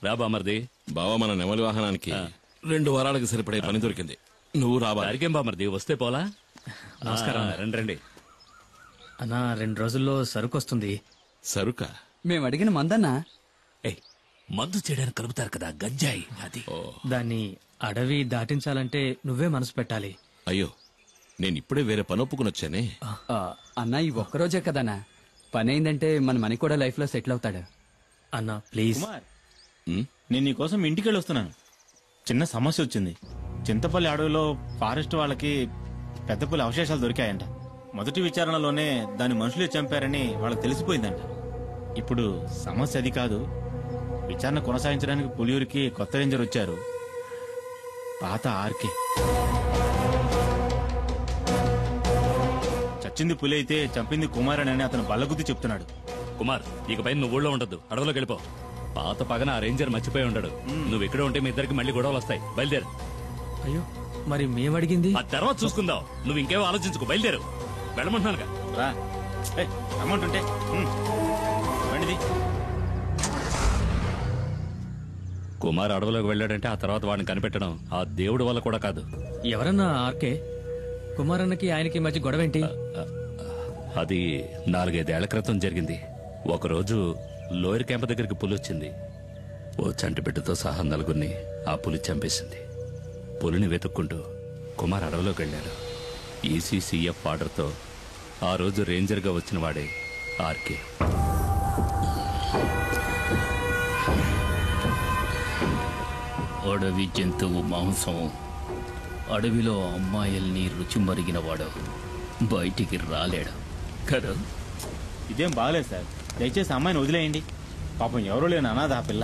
రా బామర్ది. బావా మన నెమలి వాహనానికి 2 వారాలకు సరిపడే పని దొరికింది. నువ్వు రాబా. అరికేం బామర్ది, వస్తే పోలా. నమస్కారం. రండి రండి. అన్నా 2 రోజుల్లో సరుకు వస్తుంది. సరుకా? మేము అడిగిన మందన్నా. మందు చేయడానికి కలుపుతారు కదా గంజాయి, అది. దాన్ని అడవి దాటించాలంటే నువ్వే మనసు పెట్టాలి. అయ్యో, నేను ఇప్పుడే వేరే పని ఒప్పుకుని వచ్చానే. అన్నా ఈ ఒక్కరోజే కదన్నా పని అయిందంటే మన మనీ కూడా లైఫ్ లో సెటిల్ అవుతాడు. అన్నా ప్లీజ్. నేను నీకోసం ఇంటికి వెళ్ళి వస్తున్నాను. చిన్న సమస్య వచ్చింది. చింతపల్లి అడవిలో ఫారెస్ట్ వాళ్ళకి పెద్ద పులి అవశేషాలు దొరికాయంట. మొదటి విచారణలోనే దాని మనుషులే చంపారని వాళ్ళకి తెలిసిపోయిందంట. ఇప్పుడు సమస్య అది కాదు. విచారణ కొనసాగించడానికి పులియూరికి కొత్త రేంజర్ వచ్చారు, పాత ఆర్కే. చచ్చింది పులి అయితే చంపింది కుమార్ అని అతను బల్లగుద్ది చెప్తున్నాడు. కుమార్, ఇకపై నువ్వు ఊళ్ళో ఉండద్దు, అడవిలోకి వెళ్ళిపో. పాత పగన ఆ రేంజర్ మర్చిపోయి ఉండడు. నువ్వు ఇక్కడే ఉంటే మీ ఇద్దరికి మళ్ళీ గొడవలు వస్తాయి. బయలుదేరు. అయ్యో, మరి మేమడిగింది ఆ తర్వాత చూసుకుందాం. నువ్వు ఇంకేమో ఆలోచించుకో, బయలుదేరు. వెళ్ళమంటున్నానుగా. రా, అమౌంట్ ఉంటే బండిది. కుమార్ అడవిలోకి వెళ్ళాడంటే ఆ తర్వాత వాడిని కనిపెట్టడం ఆ దేవుడి వల్ల కూడా కాదు. ఎవరన్నా ఆర్కే? కుమారన్నకి ఆయనకి మధ్య గొడవేంటి? అది 4-5 ఏళ్ల క్రితం జరిగింది. ఒకరోజు లోయర్ క్యాంప్ దగ్గరికి పులి వచ్చింది. ఓ చంటి బిడ్డతో సహా 4గురిని ఆ పులి చంపేసింది. పులిని వెతుక్కుంటూ కుమార్ అడవిలోకి వెళ్ళాడు. ఈసీసీఎఫ్ ఆర్డర్తో ఆ రోజు రేంజర్గా వచ్చిన వాడే ఆర్కే. అడవి జంతువు మాంసం, అడవిలో అమ్మాయిల్ని రుచి మరిగినవాడు బయటికి రాలేడు కదా. ఇదేం బాగలేదు సార్. దయచేసి అమ్మాయిని వదిలేయండి. పాపం ఎవరూ లేని అనాథ ఆ పిల్ల.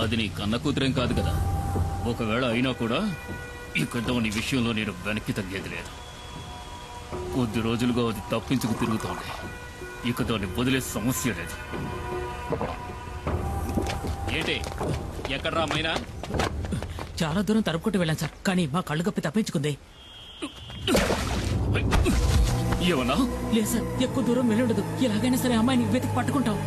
అది నీ కన్న కూతురేం కాదు కదా. ఒకవేళ అయినా కూడా ఇక దాని విషయంలో నేను వెనక్కి తగ్గేది లేదు. కొద్ది రోజులుగా అది తప్పించుకు తిరుగుతోంది. ఇక దాన్ని వదిలే సమస్య లేదు. ఏంటి, ఎక్కడ్రా మైనా? చాలా దూరం తరుపుకుంటూ వెళ్ళాను సార్, కానీ మా కళ్ళు కప్పి తప్పించుకుంది. ఏమన్నా? లేదు సార్, ఎక్కువ దూరం వెళ్ళుండదు. ఎలాగైనా సరే అమ్మాయిని వెతికి పట్టుకుంటాం.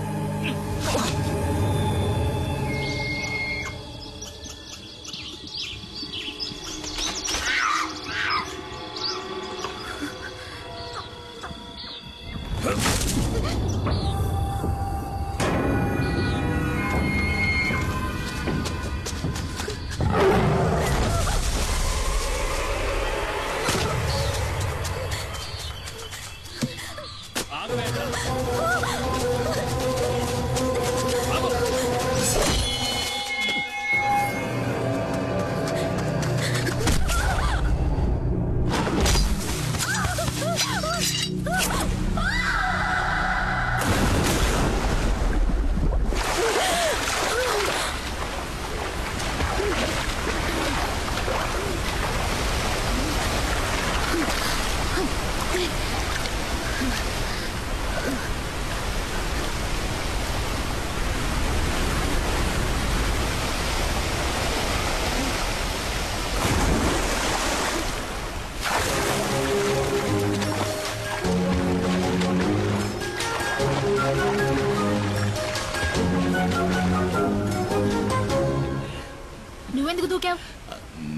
నువ్వెందుకు దూకావు?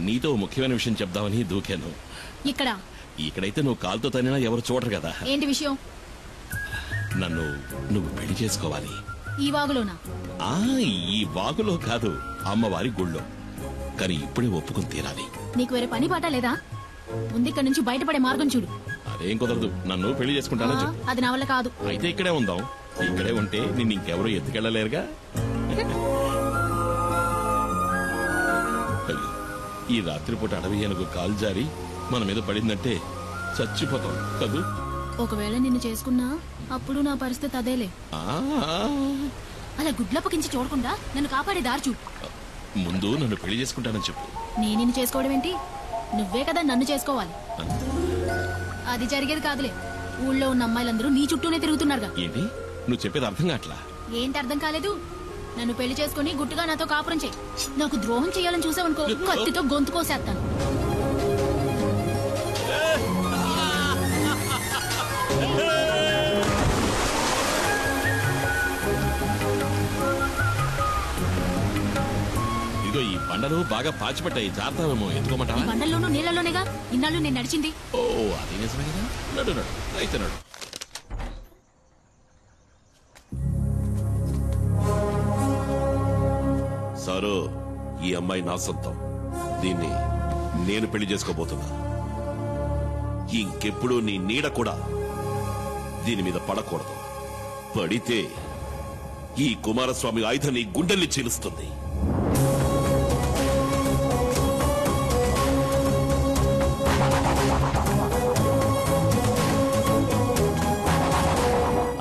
నీతో ముఖ్యమైన విషయం చెప్దామని దూకాను. ఇక్కడైతే నువ్వు కాలుతో తనినా ఎవరు చూడరు కదా. ఏంటి విషయం? నువ్వు పెళ్లి చేసుకోవాలి. ఈ వాగులోనా? ఈ వాగులో కాదు, అమ్మవారి గుళ్ళో. కానీ ఇప్పుడే ఒప్పుకుని తీరాలి. నీకు వేరే పని పాట లేదా? ముందు ఇక్కడ నుంచి బయటపడే మార్గం చూడు. అదేం కుదరదు. నన్ను పెళ్లి చేసుకుంటానో చెప్పు. అది నా వల్ల కాదు. అయితే ఇక్కడే ఉందాం. ఇక్కడే ఉంటే నిన్ను ఇంకెవరూ ఎత్తుకెళ్ళలేరుగా. ఈ రాత్రిపూట అడవి ఏనుగు కాలు జారి మన మీద పడిందంటే చచ్చిపోతాం కదూ. ఒకవేళ నిన్ను చేసుకున్నా అప్పుడు నా పరిస్థితి అదేలే. అలా గుడ్లప్పకించి చూడకుండా నన్ను కాపాడే దారి చూడు. ముందు నన్ను పెళ్లి చేసుకుంటానని చెప్పు. నేను నిన్ను చేసుకోవడం ఏంటి? నువ్వే కదా నన్ను చేసుకోవాలి. అది జరిగేది కాదులే. ఊళ్ళో ఉన్న అమ్మాయిలందరూ నీ చుట్టూనే తిరుగుతున్నారుగా. ఏంటి నువ్వు చెప్పేది అర్థం కావట్లా? ఏంటి అర్థం కాలేదు? నన్ను పెళ్లి చేసుకుని గుట్టుగా నాతో కాపురం చేయి. నాకు ద్రోహం చేయాలని చూసావనుకో, కత్తితో గొంతు కోసేస్తాను. బండలు బాగా పాచిపట్టాయి, జాగ్రత్తమేమో. ఈ ఎత్తుకోమంటావా? బండల్లోనూ నీళ్ళలోనేగా ఇన్నాళ్ళు నేను నడిచింది. ఓ అది నిజమే కదా. నడు నడు అయితే నడు. సారు, ఈ అమ్మాయి నా సొంతం. దీన్ని నేను పెళ్లి చేసుకోబోతున్నా. ఇంకెప్పుడు నీ నీడ కూడా దీని మీద పడకూడదు. పడితే ఈ కుమారస్వామి ఆయుధం నీ గుండెల్ని చీలుస్తుంది.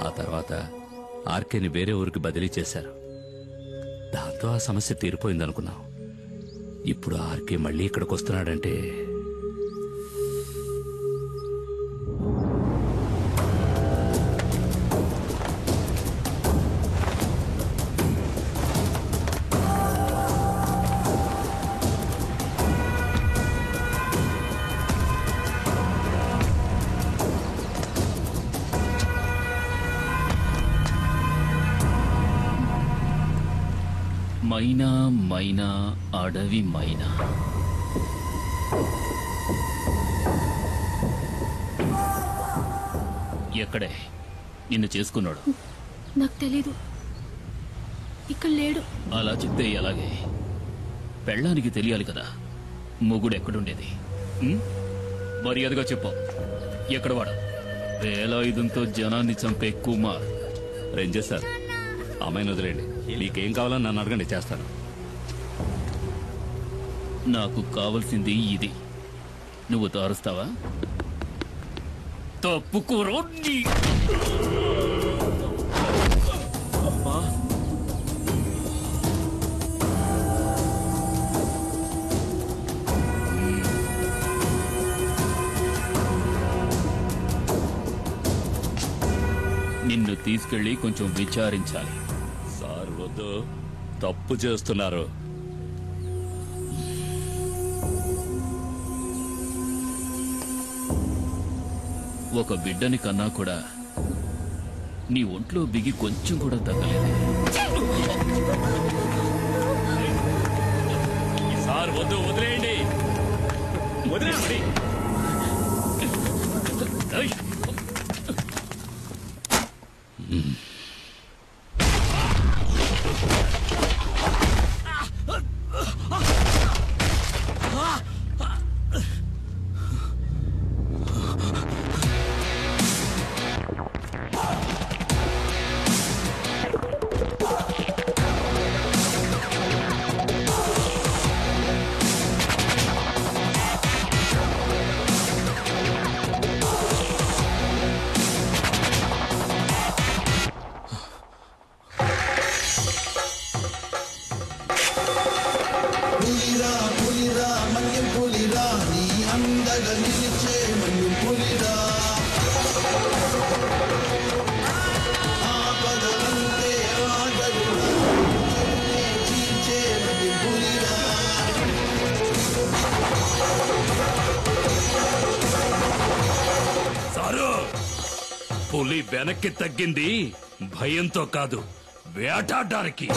ఆ తర్వాత ఆర్కేని వేరే ఊరికి బదిలీ చేశారు. దాంతో ఆ సమస్య తీరిపోయిందనుకున్నాం. ఇప్పుడు ఆర్కే మళ్ళీ ఇక్కడికి వస్తున్నాడంటే మైనా మైనా అడవి మైనా, ఎక్కడే నిన్ను చేసుకున్నాడు? నాకు తెలీదు, ఇక్కడ లేడు. అలా చెప్తే ఎలాగే? పెళ్ళానికి తెలియాలి కదా మొగుడు ఎక్కడుండేది. ఉం? మర్యాదగా చెప్పు, ఎక్కడ వాడు? వేలాయుధంతో జనాన్ని చంపే కుమార్. రేంజర్ సార్, అమ్మాయిని వదిలేండి. మీకేం కావాలని నన్ను అడగండి, చేస్తాను. నాకు కావలసింది ఇది. నువ్వు తారుస్తావా? తప్పుకోరో నీ. నిన్ను తీసుకెళ్లి కొంచెం విచారించాలి. సార్ వద్దు, తప్పు చేస్తున్నారు. ఒక బిడ్డని కన్నా కూడా నీ ఒంట్లో బిగి కొంచెం కూడా తగ్గలేదు. సార్ వద్దు, వదిలేయండి. వదిలేయండి. ఏయ్! సారు, పులి వెనక్కి తగ్గింది భయంతో కాదు, వేటాడడానికి.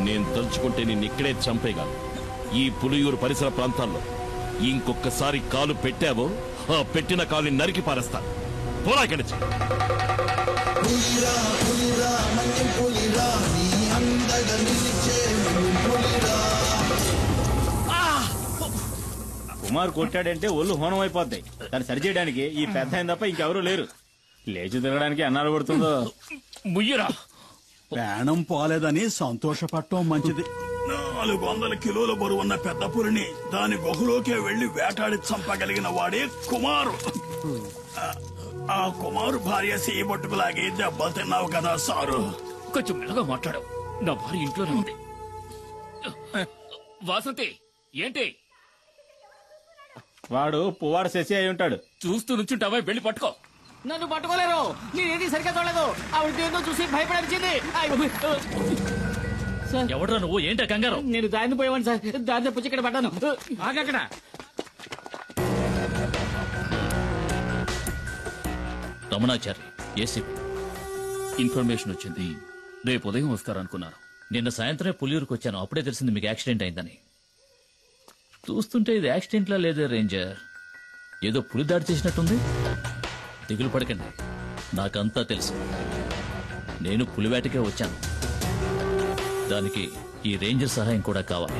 నేను తలుచుకుంటే నిన్ను ఇక్కడే చంపేయగలను. ఈ పులియూరు పరిసర ప్రాంతాల్లో ఇంకొకసారి కాలు పెట్టావో ఆ పెట్టిన కాలుని నరికి పారేస్తాను. పోరా ఇక్కడి నుంచి. కుమార్ కొట్టాడంటే ఒళ్ళు హోనం అయిపోద్ది. దాన్ని సరిచేయడానికి ఈ పెద్ద ఆయన తప్ప ఇంకెవరూ లేరు. లేచి తిరగడానికి అన్నాలు పడుతుందో. ముయ్యరా ప్రాణం పోలేదని సంతోషపడటం మంచిది. 400 కిలోల బరువున్న పెద్ద పులిని దాని గుహలోకే వెళ్లి వేటాడి చంపగలిగిన వాడే కుమారు. ఆ కుమారు భార్య సీబొట్టుకులాగే దెబ్బలు తిన్నావు కదా సారు. కొంచెం మెల్లగా మాట్లాడావు. నా భార్య ఇంట్లోనే ఉంది. వాసంతి ఏంటి? వాడు పువ్వాడు శశి అయి ఉంటాడు. చూస్తూ నుంచుంటావా? వెళ్ళి పట్టుకో. నన్ను పట్టుకోలేరు. నేనేది సరిగ్గా చూడలేదు. ఆవిడ దేంతో చూసి భయపడనిచ్చింది. ఎవడ్రా నువ్వు? ఏంటా కంగారు? నేను దారిని పోయేవాడిని సార్. దారిని పుచ్చి ఇక్కడ పడ్డాను. ఆగక్కడ. రమణాచారి ఏసీపీ ఇన్ఫర్మేషన్ వచ్చింది. రేపు ఉదయం వస్తారనుకున్నాను. నిన్న సాయంత్రమే పులియూరుకు వచ్చాను. అప్పుడే తెలిసింది మీకు యాక్సిడెంట్ అయిందని. చూస్తుంటే ఇది యాక్సిడెంట్లా లేదే రేంజర్. ఏదో పులి దాడి చేసినట్టుంది. దిగులు పడకండి, నాకంతా తెలుసు. నేను పులివేటకే వచ్చాను. దానికి ఈ రేంజర్ సహాయం కూడా కావాలి.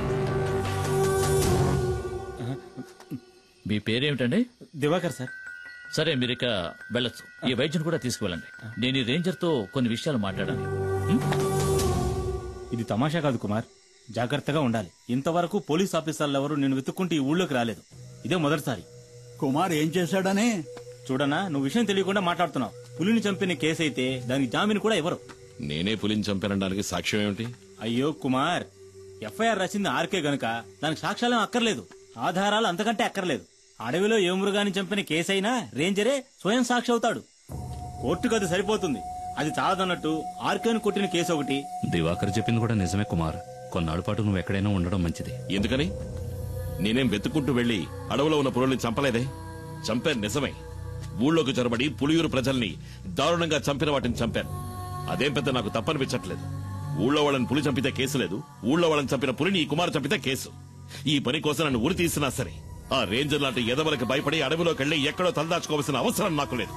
మీ పేరేమిటండి? దివాకర్ సార్. సరే, మీరు ఇక వెళ్ళొచ్చు. ఈ వైద్యుని కూడా తీసుకువెళ్ళండి. నేను ఈ రేంజర్తో కొన్ని విషయాలు మాట్లాడాలి. ఇది తమాషా కాదు కుమార్, జాగ్రత్తగా ఉండాలి. ఇంతవరకు పోలీస్ ఆఫీసర్లు ఎవరు నేను వెతుక్కుంటూ ఈ ఊళ్ళోకి రాలేదు. ఇదే మొదటిసారి. కుమార్ ఏం చేశాడని? చూడనా, నువ్వు విషయం తెలియకుండా మాట్లాడుతున్నావు. పులిని చంపిన కేసు అయితే దానికి జామీన్ కూడా ఇవ్వరు. నేనే పులిని చంపానడానికి సాక్ష్యం ఏమిటి? అయ్యో కుమార్, ఎఫ్ఐఆర్ రాసింది ఆర్కే గనుక దానికి సాక్ష్యాలేం అక్కర్లేదు. ఆధారాలు అంతకంటే అక్కర్లేదు. అడవిలో ఏ మృగాన్ని చంపిన కేసైనా రేంజరే స్వయం సాక్షి అవుతాడు. కోర్టుకు అది సరిపోతుంది. అది చాలదన్నట్టు ఆర్కేను కొట్టిన కేసు ఒకటి. దివాకర్ చెప్పింది కూడా నిజమే కుమార్. కొన్నాళ్ళ పాటు నువ్వు ఎక్కడైనా ఉండడం మంచిది. ఎందుకని? నేనేం వెతుక్కుంటూ వెళ్లి అడవులో ఉన్న పులుల్ని చంపలేదే. చంపాను నిజమే. ఊళ్ళోకి చొరబడి పులియూరు ప్రజల్ని దారుణంగా చంపిన వాటిని చంపాను. అదేం పెద్ద నాకు తప్పనిపించట్లేదు. ఊళ్ళో వాళ్ళని పులి చంపితే కేసు లేదు. ఊళ్ళో వాళ్ళని చంపిన పులిని ఈ కుమారు చంపితే కేసు. ఈ పని కోసం నన్ను ఉరి తీసినా సరే ఆ రేంజర్ లాంటి ఎదవలకు భయపడి అడవిలోకి వెళ్లి ఎక్కడో తలదాచుకోవాల్సిన అవసరం నాకు లేదు.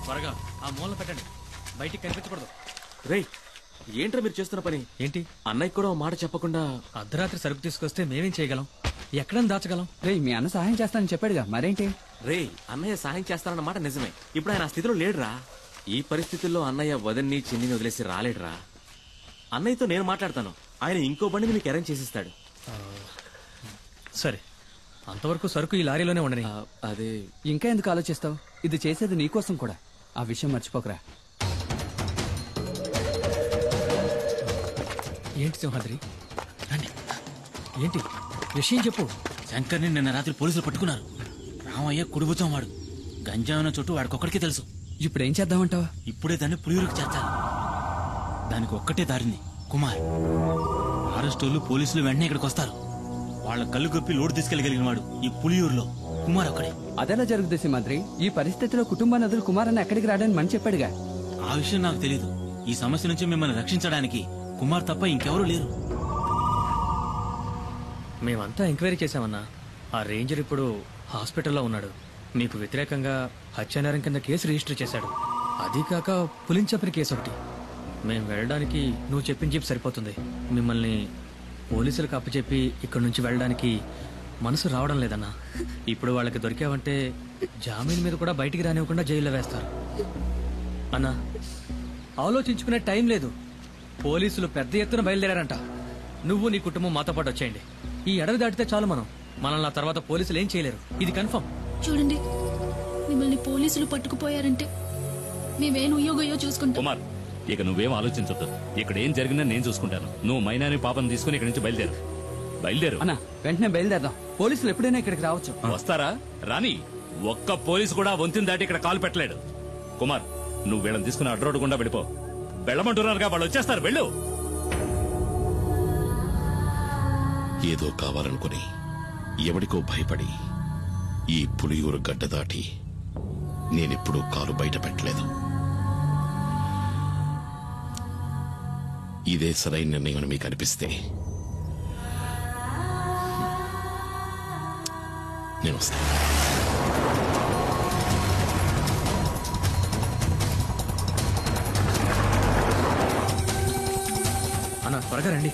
త్వరగా ఆ మూల పెట్టండి, బయటికి కనిపించకూడదు. రేయ్, ఏంట్రా మీరు చేస్తున్న పని? ఏంటి? అన్నయ్య కూడా ఓ మాట చెప్పకుండా. అర్ధరాత్రి సరుకు తీసుకొస్తే మేమేం చేయగలం? ఎక్కడని దాచగలం? రే, మీ అన్న సహాయం చేస్తానని చెప్పాడుగా, మరేంటి? రేయ్, అన్నయ్య సహాయం చేస్తానన్న మాట నిజమే. ఇప్పుడు ఆయన ఆ స్థితిలో లేడురా. ఈ పరిస్థితుల్లో అన్నయ్య వదన్ని చిన్నిని వదిలేసి రాలేడురా. అన్నయ్యతో నేను మాట్లాడతాను. ఆయన ఇంకో బండిని మీకు అరేంజ్ చేసిస్తాడు. సరే, అంతవరకు సరుకు ఈ లారీలోనే ఉండని. అదే ఇంకా ఎందుకు ఆలోచిస్తావు? ఇది చేసేది నీకోసం కూడా. ఆ విషయం మర్చిపోకరా. ఏంటి సింహాద్రి? రండి. ఏంటి విషయం చెప్పు. శంకర్ని నిన్న రాత్రి పోలీసులు పట్టుకున్నారు. రామయ్య కుడిబుచ్చం వాడు. గంజాయిన చుట్టూ వాడికొక్కడికే తెలుసు. ఇప్పుడు ఏం చేద్దామంటావా? ఇప్పుడే దాన్ని పులియూరుకు చేర్చాలి. దానికి ఒక్కటే దారింది కుమార్. అరెస్టోళ్ళు పోలీసులు వెంటనే ఇక్కడికి వస్తారు. వాళ్ళ కళ్ళు గొప్పి లోటు తీసుకెళ్లగలిగిన వాడు ఈ పులియూరులో కుమార్ ఒక్కడే. అదెలా జరుగుతుంది సింహాద్రి? ఈ పరిస్థితిలో కుటుంబాన్ని వదిలి కుమార్ అన్న ఎక్కడికి రావడానికి మని చెప్పాడుగా. ఆ విషయం నాకు తెలీదు. ఈ సమస్య నుంచి మిమ్మల్ని రక్షించడానికి కుమార్ తప్ప ఇంకెవరూ లేరు. మేమంతా ఎంక్వైరీ చేశామన్నా. ఆ రేంజర్ ఇప్పుడు హాస్పిటల్లో ఉన్నాడు. మీకు వ్యతిరేకంగా హత్యానేరం కింద కేసు రిజిస్టర్ చేశాడు. అది కాక పులించపని కేసు ఒకటి. మేము వెళ్ళడానికి నువ్వు చెప్పిన జీప్ సరిపోతుంది. మిమ్మల్ని పోలీసులకు అప్పచెప్పి ఇక్కడి నుంచి వెళ్ళడానికి మనసు రావడం లేదన్నా. ఇప్పుడు వాళ్ళకి దొరికావంటే జామీన్ మీద కూడా బయటికి రానివ్వకుండా జైల్లో వేస్తారు. అన్నా, ఆలోచించుకునే టైం లేదు. పోలీసులు పెద్ద ఎత్తున బయలుదేరారంట. నువ్వు నీ కుటుంబం మాతో పాటు వచ్చేయండి. ఈ అడవి దాటితే చాలు మనల్ని ఆ తర్వాత పోలీసులు ఏం చేయలేరు. ఇది కన్ఫర్మ్. చూడండి, మిమ్మల్ని పోలీసులు పట్టుకుపోయారంటే మేమేం ఉయ్యోగయ్యో చూసుకుంటాం. కుమార్, ఇక నువ్వేం ఆలోచించొద్దు. ఇక్కడ ఏం జరిగిందో నేను చూసుకుంటాను. నువ్వు మైనాని పాపను తీసుకుని ఇక్కడి నుంచి బయలుదేరు. అన్న, వెంటనే బయలుదేరదాం. పోలీసులు ఎప్పుడైనా ఇక్కడికి రావచ్చు. వస్తారా? రాని. ఒక్క పోలీసు కూడా వంతిని దాటి ఇక్కడ కాలు పెట్టలేడు. కుమార్, నువ్వు వీళ్ళని తీసుకుని అడ్రోడ్ గుండా వెళ్ళిపో. వెళ్ళమంటున్నారుగా, వాళ్ళు వచ్చేస్తారు. వెళ్ళు. ఏదో కావాలనుకుని ఎవడికో భయపడి ఈ పులియూరు గడ్డ దాటి నేనెప్పుడూ కాలు బయట పెట్టలేదు. ఇదే సరైన నిర్ణయం మీకు అనిపిస్తే నేను వస్తాను. అన్న, త్వరగా రండి.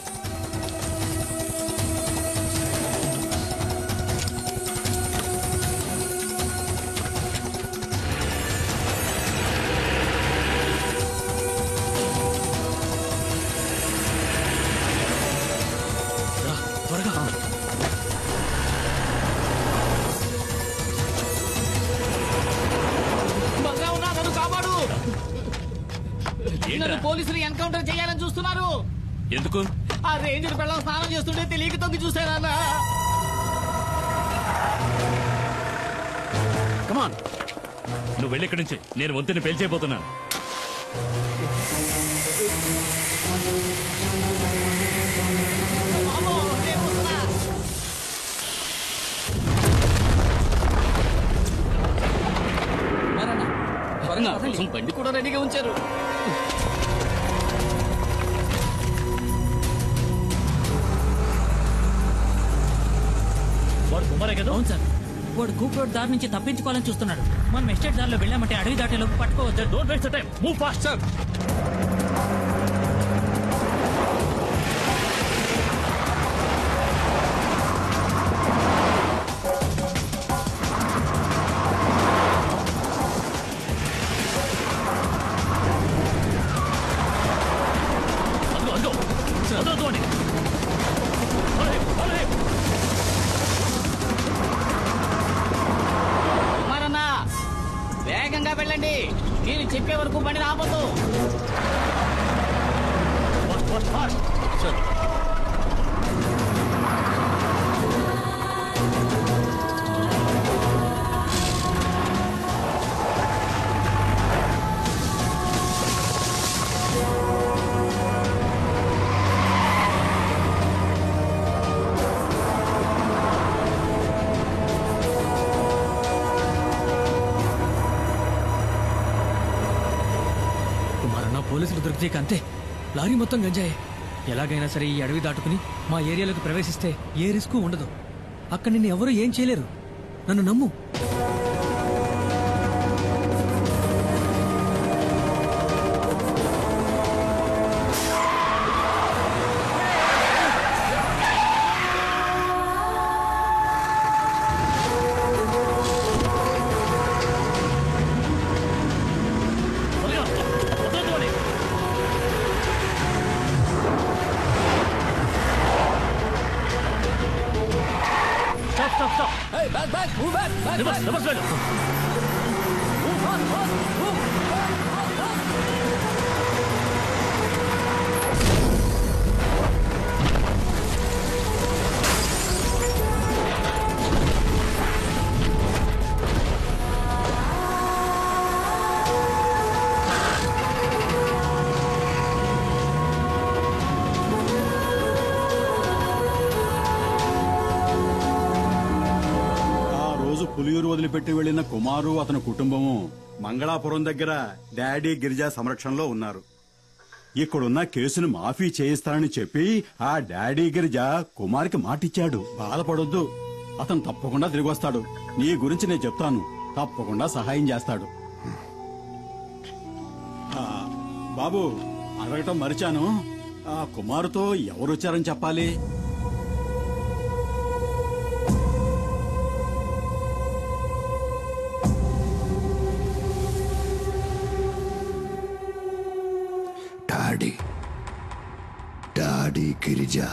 పోలీసులు ఎన్కౌంటర్ చేయాలని చూస్తున్నారు. ఎందుకు? ఆ రేంజర్ పిల్లలు స్నానం చేస్తుంటే తెలియక తొంగి చూసానన్నా. కమాన్, నువ్వు వెళ్ళి ఇక్కడి నుంచి. నేను వంతిని పేల్చేయబోతున్నాను. బండి కూడా రెడీగా ఉంచారు. వాడు కుమారే కదా? అవును సార్. వాడు కూప్ రోడ్ దారి నుంచి తప్పించుకోవాలని చూస్తున్నాడు. మనం ఎస్టేట్ దారిలో వెళ్ళామంటే అడవి దాటేలోపు పట్టుకోవచ్చు. Don't waste time, move fast sir. వేగంగా వెళ్ళండి. మీరు చెప్పే వరకు బండి రాబోతు. పోలీసులు దొరికితే అంతే. లారీ మొత్తం గంజాయే. ఎలాగైనా సరే ఈ అడవి దాటుకుని మా ఏరియాలోకి ప్రవేశిస్తే ఏ రిస్క్ ఉండదు. అక్కడ నిన్ను ఎవరూ ఏం చేయలేరు. నన్ను నమ్ము. పులియూరు వదిలిపెట్టి వెళ్లిన కుమారు అతని కుటుంబము మంగళాపురం దగ్గర డాడీ గిరిజా సంరక్షణలో ఉన్నారు. ఇక్కడున్న కేసును మాఫీ చేయిస్తానని చెప్పి ఆ డాడీ గిరిజ కుమార్కి మాటిచ్చాడు. బాధపడొద్దు, అతను తప్పకుండా తిరిగి వస్తాడు. నీ గురించి నేను చెప్తాను, తప్పకుండా సహాయం చేస్తాడు. బాబు, అడగటం మరిచాను, ఆ కుమారుతో ఎవరొచ్చారని చెప్పాలి? డాడీ గిరిజా.